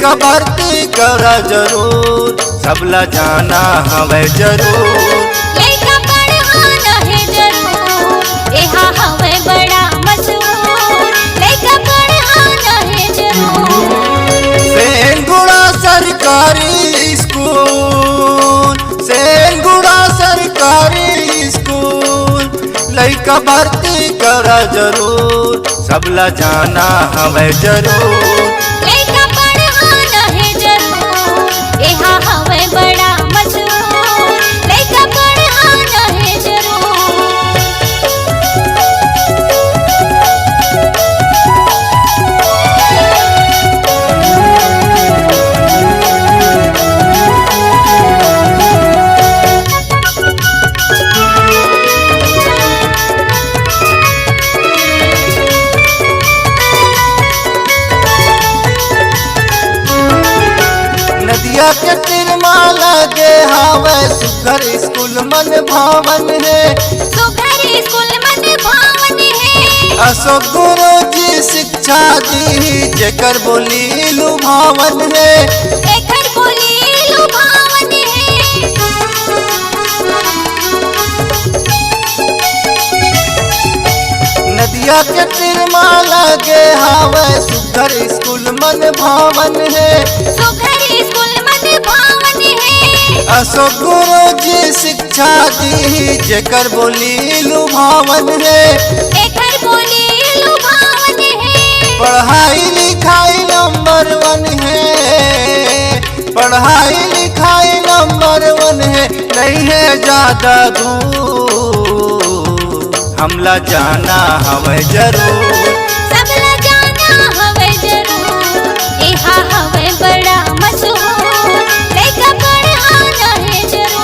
लइका भर्ती करा जरूर, सबला जाना हवे जरूर। लइका पढ़ाना है जरूर, एहा हवे बड़ा मशहूर। लइका पढ़ाना है जरूर। सेनगुड़ा सरकारी स्कूल, सेनगुड़ा सरकारी स्कूल, लइका भर्ती करा जरूर, सबला जाना हवे जरूर। लइका पढ़ाना है जरूर, एहा हवे बड़ा मशहूर। लइका पढ़ाना है जरूर। नदिया के तिरमाला के हावे सुघर स्कूल मन भावन है। सुघर स्कूल मन भावन है। अशोक गुरु जी शिक्षा दी, जेकर बोली लुभावन है। एकर बोली लुभावन है। नदिया के तिरमाला के हावे सुघर स्कूल मन भावन है। सुघर स्कूल मन भावन है। अशोक गुरु जी शिक्षा दी, जेकर बोली लुभावन है। एकर बोली लुभावन है। पढ़ाई लिखाई नंबर 1 है, पढ़ाई लिखाई नंबर 1 है। नहीं है ज्यादा दूर, हमला जाना हवे जरूर। सबला जाना हवे जरूर, एहा हवे बड़ा मशहूर। लइका पढ़ाना है जरूर।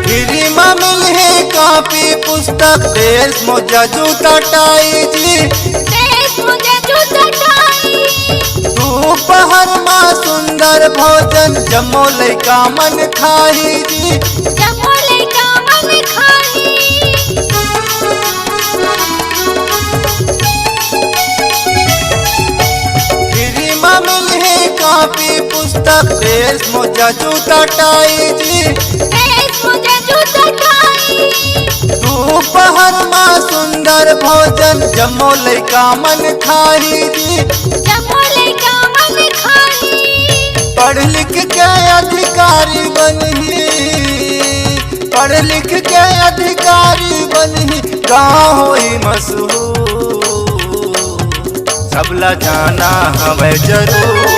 फ्री में मिली कॉपी पुस्तक, ड्रेस मोजा जूता टाई जी। ड्रेस मुझे जूता टाई। दोपहर में सुंदर भोजन, जमो लइका मन खाई जी। जमो लइका मन खाई। फ्री में मिली कॉपी पुस्तक, ड्रेस मोजा जूता टाई जी। ड्रेस मुझे जूता टाई। दोपहर में सुंदर भोजन, जमो लइका मन खाई जी। जमो लइका मन खाई। पढ़ लिख के अधिकारी बनही, पढ़ लिख के अधिकारी बनही, गाँव होई मशहूर, सबला जाना हवे जरूर।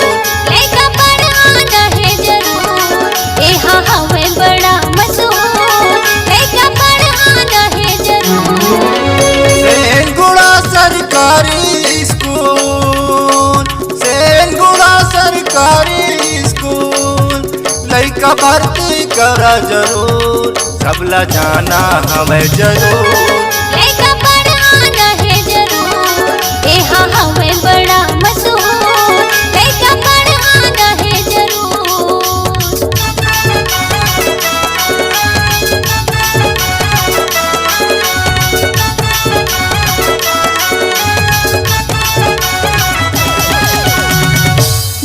लइका पढ़ाना है जरूर, एहा हवे बड़ा मशहूर। लइका पढ़ाना है जरूर। सेनगुड़ा सरकारी स्कूल, सेनगुड़ा सरकारी स्कूल, लइका भर्ती करा जरूर, सबला जाना हवे जरूर। लइका पढ़ाना है जरूर, एहा हवे बड़ा मशहूर। लइका पढ़ाना है जरूर।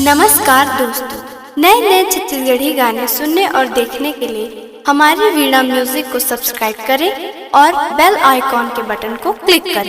नमस्कार दोस्तों, नए नए छत्तीसगढ़ी गाने सुनने और देखने के लिए हमारी वीणा म्यूजिक को सब्सक्राइब करें और बेल आइकॉन के बटन को क्लिक करें।